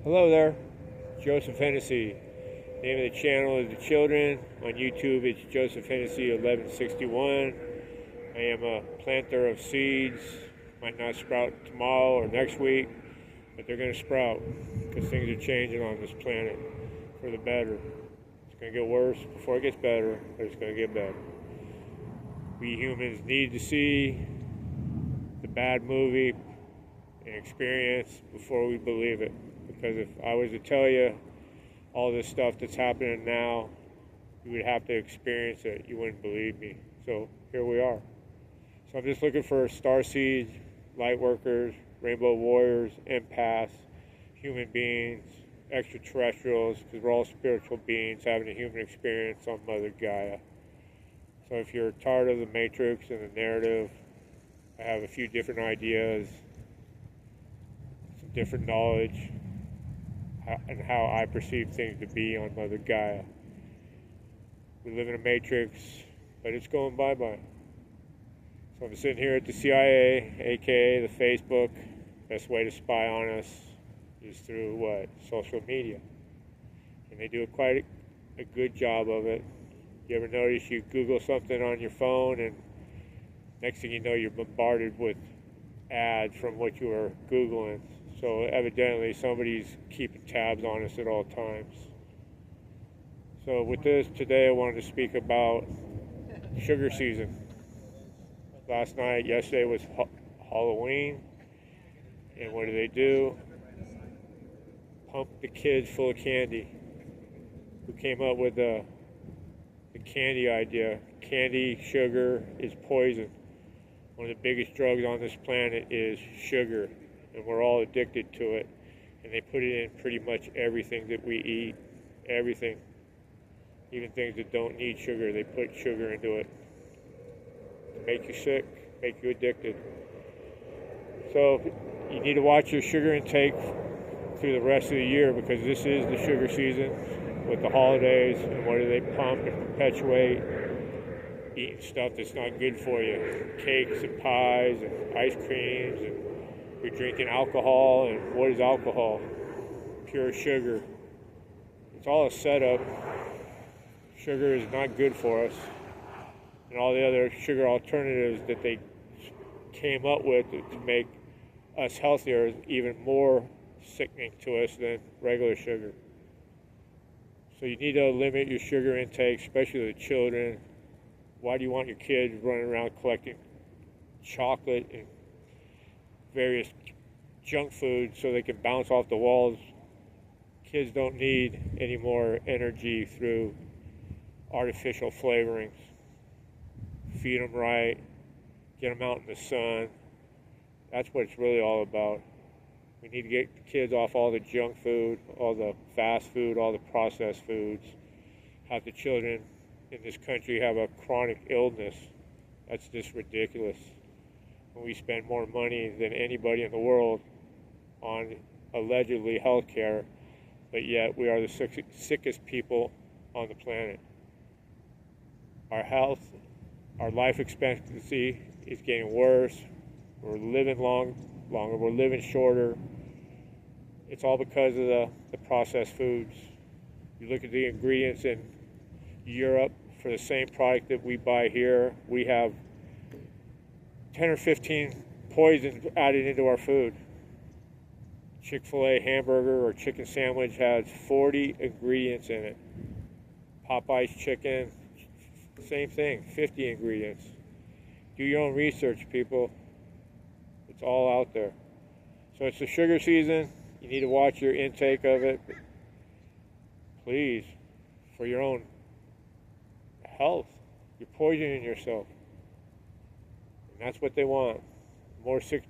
Hello there, Joseph Hennessy. Name of the channel is The Children. On YouTube, it's Joseph Hennessy 1161. I am a planter of seeds. Might not sprout tomorrow or next week, but they're going to sprout because things are changing on this planet for the better. It's going to get worse before it gets better, but it's going to get better. We humans need to see the bad movie and experience before we believe it. Because if I was to tell you all this stuff that's happening now, you would have to experience it. You wouldn't believe me. So here we are. So I'm just looking for starseeds, light workers, rainbow warriors, empaths, human beings, extraterrestrials, because we're all spiritual beings having a human experience on Mother Gaia. So if you're tired of the Matrix and the narrative, I have a few different ideas, some different knowledge, and how I perceive things to be on Mother Gaia. We live in a matrix, but it's going bye-bye. So I'm sitting here at the CIA, aka the Facebook. Best way to spy on us is through what? Social media. And they do quite a good job of it. You ever notice you Google something on your phone and next thing you know you're bombarded with ads from what you were Googling. So evidently somebody's keeping tabs on us at all times. So with this, today I wanted to speak about sugar season. Yesterday was Halloween, and what do? Pump the kids full of candy. Who came up with the candy idea? Candy, sugar is poison. One of the biggest drugs on this planet is sugar, and we're all addicted to it. And they put it in pretty much everything that we eat, everything. Even things that don't need sugar, they put sugar into it. To make you sick, make you addicted. So you need to watch your sugar intake through the rest of the year, because this is the sugar season with the holidays, and what do they pump and perpetuate? Eating stuff that's not good for you. Cakes and pies and ice creams, and you're drinking alcohol. And what is alcohol? Pure sugar. It's all a setup. Sugar is not good for us. And all the other sugar alternatives that they came up with to make us healthier is even more sickening to us than regular sugar. So you need to limit your sugar intake, especially the children. Why do you want your kids running around collecting chocolate and various junk food so they can bounce off the walls? Kids don't need any more energy through artificial flavorings. Feed them right, get them out in the sun. That's what it's really all about. We need to get the kids off all the junk food, all the fast food, all the processed foods. Have the children in this country have a chronic illness. That's just ridiculous. And we spend more money than anybody in the world on allegedly health care, but yet we are the sickest people on the planet. Our health, our life expectancy is getting worse. We're living longer, we're living shorter. It's all because of the processed foods. You look at the ingredients in Europe for the same product that we buy here, we have 10 or 15 poisons added into our food. Chick-fil-A hamburger or chicken sandwich has 40 ingredients in it. Popeye's chicken, same thing, 50 ingredients. Do your own research, people. It's all out there. So it's the sugar season. You need to watch your intake of it. Please, for your own health. You're poisoning yourself. And that's what they want. The more sick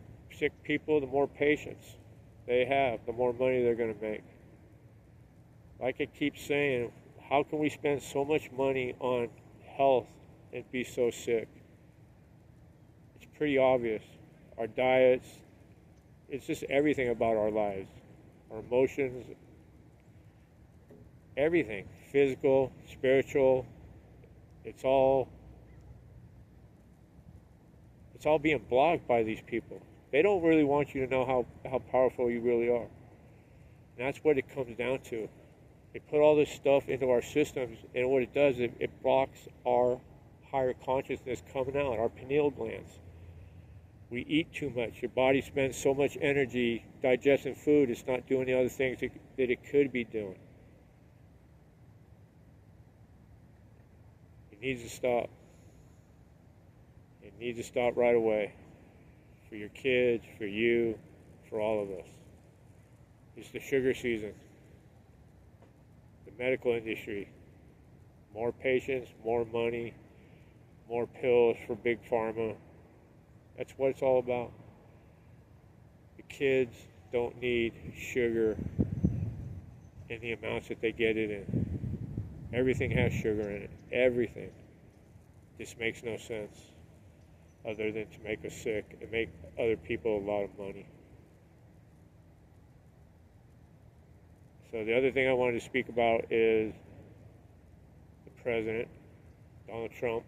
people, the more patients they have, the more money they're going to make. Like I keep saying, how can we spend so much money on health and be so sick? It's pretty obvious. Our diets, it's just everything about our lives. Our emotions, everything. Physical, spiritual, it's all being blocked by these people. They don't really want you to know how powerful you really are. And that's what it comes down to. They put all this stuff into our systems, and what it does, it blocks our higher consciousness coming out, our pineal glands. We eat too much. Your body spends so much energy digesting food, it's not doing the other things that it could be doing. It needs to stop. It needs to stop right away. For your kids, for you, for all of us. It's the sugar season. The medical industry. More patients, more money, more pills for big pharma. That's what it's all about. The kids don't need sugar in the amounts that they get it in. Everything has sugar in it. Everything. This makes no sense other than to make us sick and make other people a lot of money. So the other thing I wanted to speak about is the president, Donald Trump.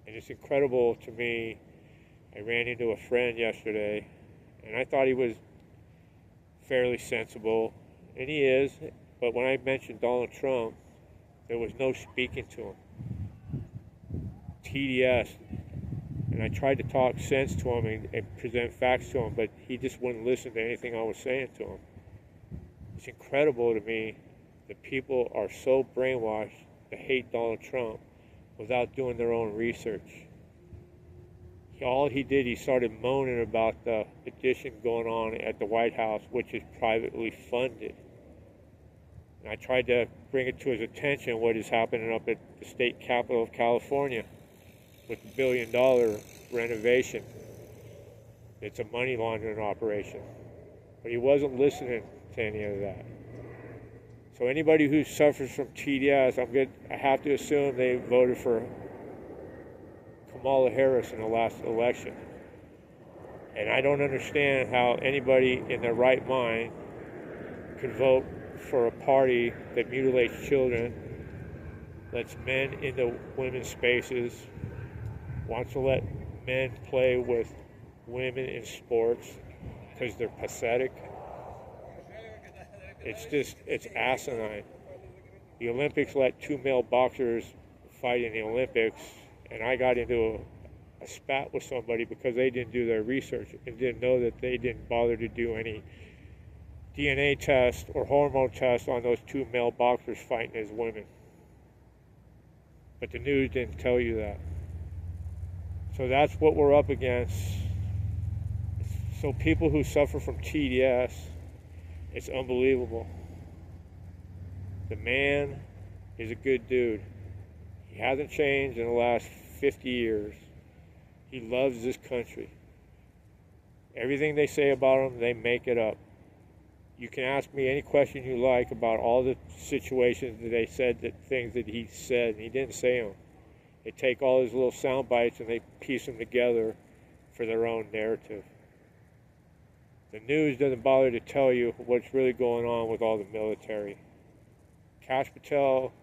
And it's incredible to me. I ran into a friend yesterday, and I thought he was fairly sensible, and he is, but when I mentioned Donald Trump, there was no speaking to him. TDS. And I tried to talk sense to him and present facts to him, but he just wouldn't listen to anything I was saying to him. It's incredible to me that people are so brainwashed to hate Donald Trump without doing their own research. All he did, he started moaning about the addition going on at the White House, which is privately funded. And I tried to bring it to his attention what is happening up at the state capitol of California with the $1 billion renovation. It's a money laundering operation. But he wasn't listening to any of that. So anybody who suffers from TDS, I have to assume they voted for Kamala Harris in the last election. And I don't understand how anybody in their right mind could vote for a party that mutilates children, lets men into women's spaces, wants to let men play with women in sports because they're pathetic. It's asinine. The Olympics let 2 male boxers fight in the Olympics, and I got into a spat with somebody because they didn't do their research and didn't know that they didn't bother to do any DNA test or hormone test on those 2 male boxers fighting as women. But the news didn't tell you that. So that's what we're up against. So people who suffer from TDS, it's unbelievable. The man is a good dude. He hasn't changed in the last 50 years. He loves this country. Everything they say about him, they make it up. You can ask me any question you like about all the situations that they said, that things that he said, and he didn't say them. They take all his little sound bites and they piece them together for their own narrative. The news doesn't bother to tell you what's really going on with all the military. Kash Patel,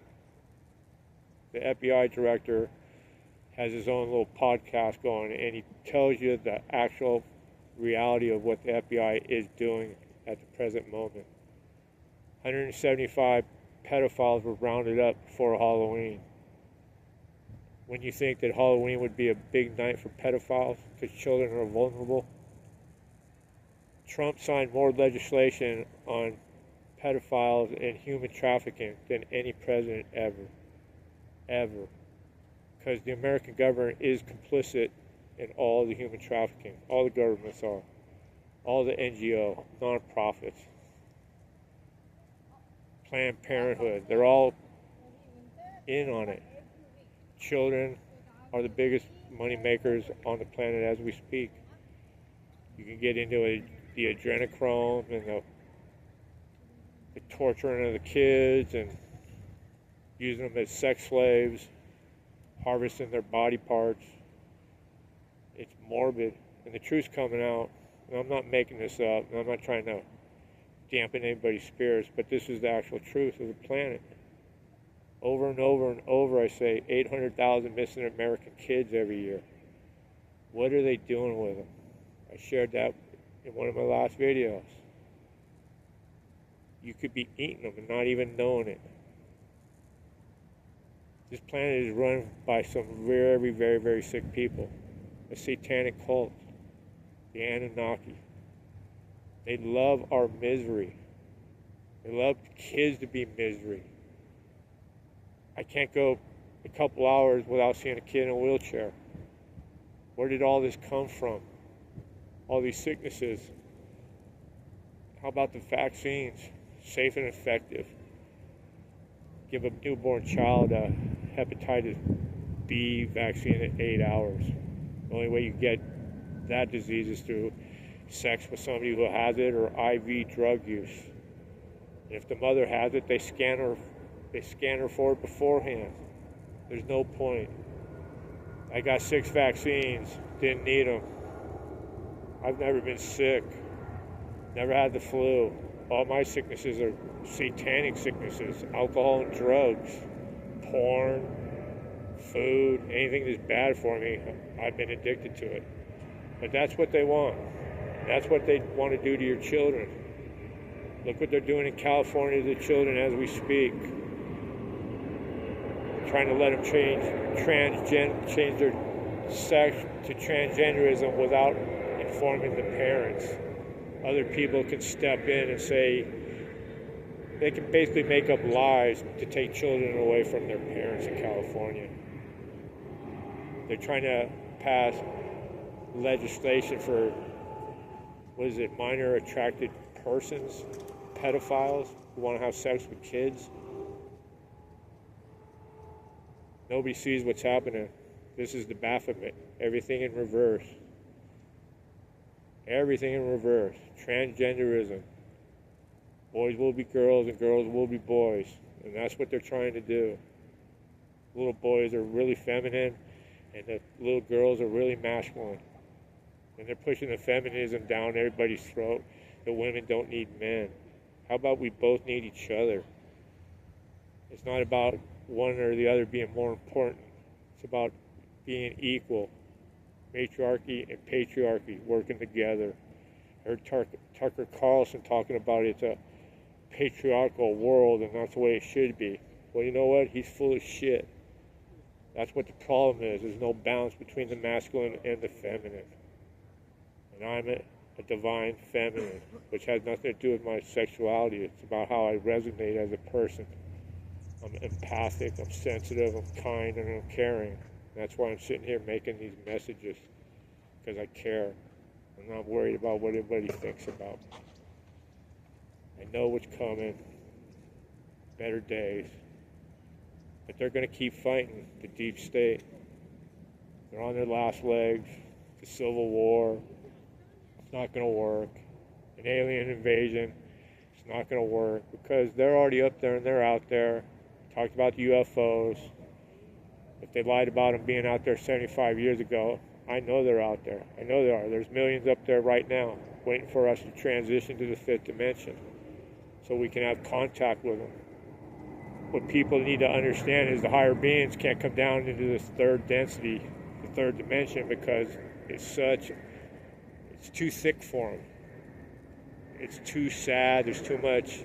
the FBI director, has his own little podcast going, and he tells you the actual reality of what the FBI is doing at the present moment. 175 pedophiles were rounded up before Halloween. When you think that Halloween would be a big night for pedophiles because children are vulnerable, Trump signed more legislation on pedophiles and human trafficking than any president ever. Because the American government is complicit in all the human trafficking. All the governments are. All the NGO, non-profits, Planned Parenthood, they're all in on it. Children are the biggest money makers on the planet as we speak. You can get into the adrenochrome and the torturing of the kids and using them as sex slaves, harvesting their body parts. It's morbid, and the truth's coming out. And I'm not making this up, and I'm not trying to dampen anybody's spirits, but this is the actual truth of the planet. Over and over and over, I say 800,000 missing American kids every year. What are they doing with them? I shared that in one of my last videos. You could be eating them and not even knowing it. This planet is run by some very, very, very sick people. A satanic cult, the Anunnaki. They love our misery. They love kids to be misery. I can't go a couple hours without seeing a kid in a wheelchair. Where did all this come from? All these sicknesses. How about the vaccines? Safe and effective. Give a newborn child a hepatitis B vaccine in 8 hours. The only way you get that disease is through sex with somebody who has it or IV drug use. And if the mother has it, they scan her for it beforehand. There's no point. I got 6 vaccines, didn't need them. I've never been sick, never had the flu. All my sicknesses are satanic sicknesses, alcohol and drugs, porn, food, anything that's bad for me, I've been addicted to it. But that's what they want. That's what they want to do to your children. Look what they're doing in California to the children as we speak. Trying to let them change their sex to transgenderism without informing the parents. Other people can step in and say, they can basically make up lies to take children away from their parents in California. They're trying to pass legislation for, minor attracted persons, pedophiles who want to have sex with kids. Nobody sees what's happening. This is the Baphomet. Everything in reverse. Everything in reverse. Transgenderism. Boys will be girls and girls will be boys. And that's what they're trying to do. Little boys are really feminine and the little girls are really masculine. And they're pushing the feminism down everybody's throat. The women don't need men. How about we both need each other? It's not about one or the other being more important. It's about being equal. Matriarchy and patriarchy working together. I heard Tucker Carlson talking about it's a patriarchal world and that's the way it should be. Well, you know what? He's full of shit. That's what the problem is. There's no balance between the masculine and the feminine. And I'm a divine feminine, which has nothing to do with my sexuality. It's about how I resonate as a person. I'm empathic, I'm sensitive, I'm kind, and I'm caring. That's why I'm sitting here making these messages, because I care. I'm not worried about what everybody thinks about me. I know what's coming, better days. But they're going to keep fighting the deep state. They're on their last legs. The Civil War, it's not going to work. An alien invasion, it's not going to work, because they're already up there and they're out there. Talked about the UFOs. If they lied about them being out there 75 years ago, I know they're out there. I know there are. There's millions up there right now waiting for us to transition to the 5th dimension so we can have contact with them. What people need to understand is the higher beings can't come down into this 3rd density, the 3rd dimension, because it's too thick for them. It's too sad. There's too much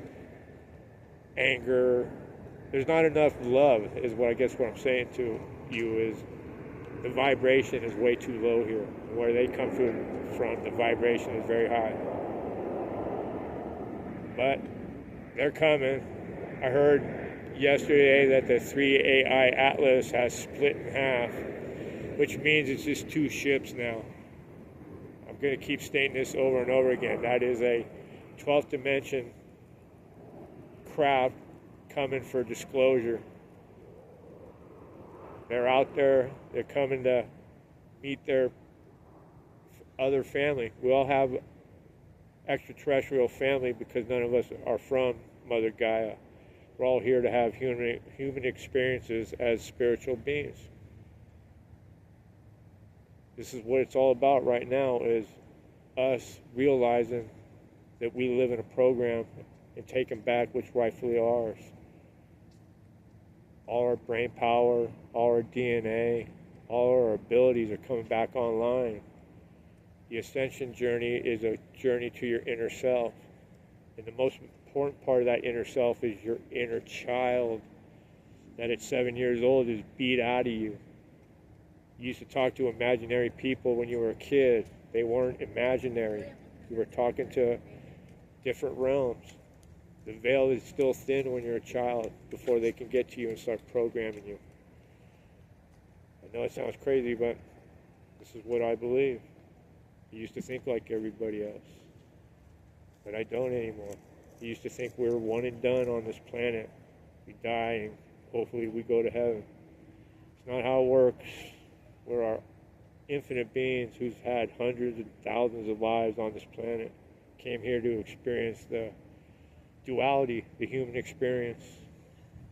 anger. There's not enough love, is what I guess what I'm saying to you is the vibration is way too low here. Where they come from, the vibration is very high. But they're coming. I heard yesterday that the 3AI Atlas has split in half, which means it's just 2 ships now. I'm going to keep stating this over and over again. That is a 12th dimension craft coming for disclosure. They're out there. They're coming to meet their other family. We all have extraterrestrial family because none of us are from Mother Gaia. We're all here to have human experiences as spiritual beings. This is what it's all about right now, is us realizing that we live in a program and taking back what's rightfully ours. All our brain power, all our DNA, all our abilities are coming back online. The ascension journey is a journey to your inner self. And the most important part of that inner self is your inner child that at 7 years old is beat out of you. You used to talk to imaginary people when you were a kid. They weren't imaginary. You were talking to different realms. The veil is still thin when you're a child before they can get to you and start programming you. I know it sounds crazy, but this is what I believe. I used to think like everybody else, but I don't anymore. I used to think we were one and done on this planet. We die and hopefully we go to heaven. It's not how it works. We're our infinite beings who's had hundreds and thousands of lives on this planet, came here to experience the duality, the human experience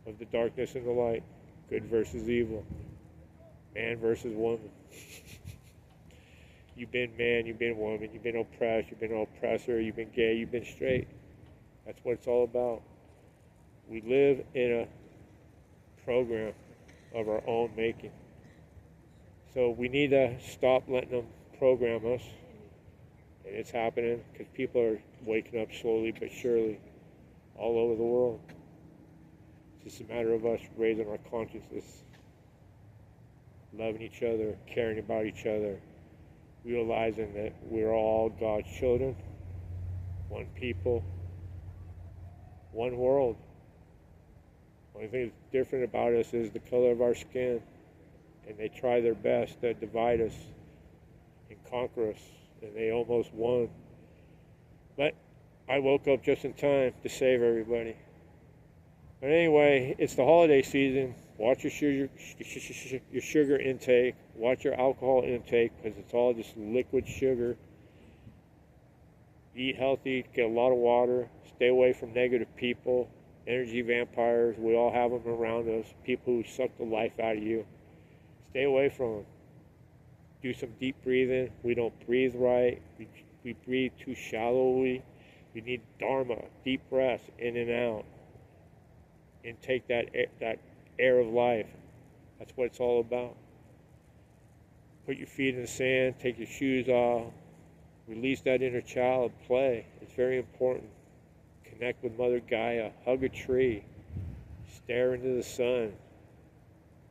of the darkness and the light, good versus evil, man versus woman. You've been man, you've been woman, you've been oppressed, you've been an oppressor, you've been gay, you've been straight. That's what it's all about. We live in a program of our own making. So we need to stop letting them program us. And it's happening because people are waking up slowly but surely all over the world. It's just a matter of us raising our consciousness, loving each other, caring about each other, realizing that we're all God's children, one people, one world. The only thing that's different about us is the color of our skin. And they try their best to divide us and conquer us. And they almost won. But I woke up just in time to save everybody. But anyway, it's the holiday season. Watch your sugar intake. Watch your alcohol intake because it's all just liquid sugar. Eat healthy. Get a lot of water. Stay away from negative people. Energy vampires. We all have them around us. People who suck the life out of you. Stay away from them. Do some deep breathing. We don't breathe right. We breathe too shallowly. We need dharma, deep breaths in and out. And take that air of life. That's what it's all about. Put your feet in the sand. Take your shoes off. Release that inner child. Play. It's very important. Connect with Mother Gaia. Hug a tree. Stare into the sun.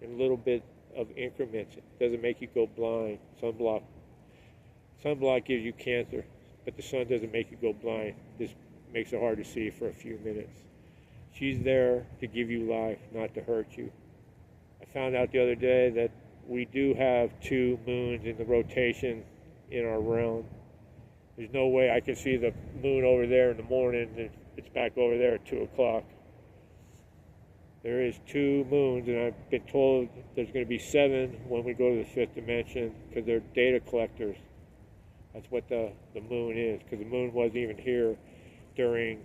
In a little bit of increments. It doesn't make you go blind. Sunblock gives you cancer, but the sun doesn't make you go blind. Just makes it hard to see for a few minutes. She's there to give you life, not to hurt you. I found out the other day that we do have 2 moons in the rotation in our realm. There's no way I can see the moon over there in the morning and it's back over there at 2 o'clock. There is 2 moons, and I've been told there's going to be 7 when we go to the 5th dimension because they're data collectors. That's what the moon is, because the moon wasn't even here during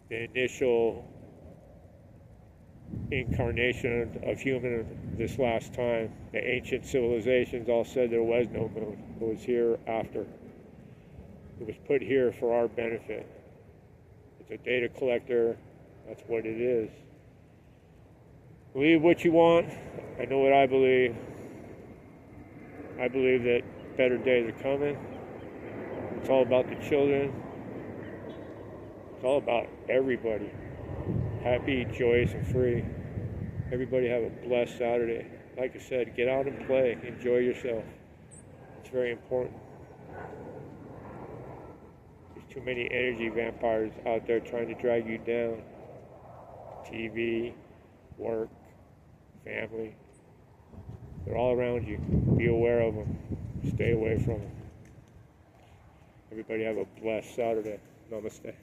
the initial incarnation of human this last time. The ancient civilizations all said there was no moon. It was here after. It was put here for our benefit. It's a data collector. That's what it is. Believe what you want. I know what I believe. I believe that better days are coming. It's all about the children. It's all about everybody. Happy, joyous, and free. Everybody have a blessed Saturday. Like I said, get out and play. Enjoy yourself. It's very important. There's too many energy vampires out there trying to drag you down. TV, work, family. They're all around you. Be aware of them. Stay away from them. Everybody have a blessed Saturday. Namaste.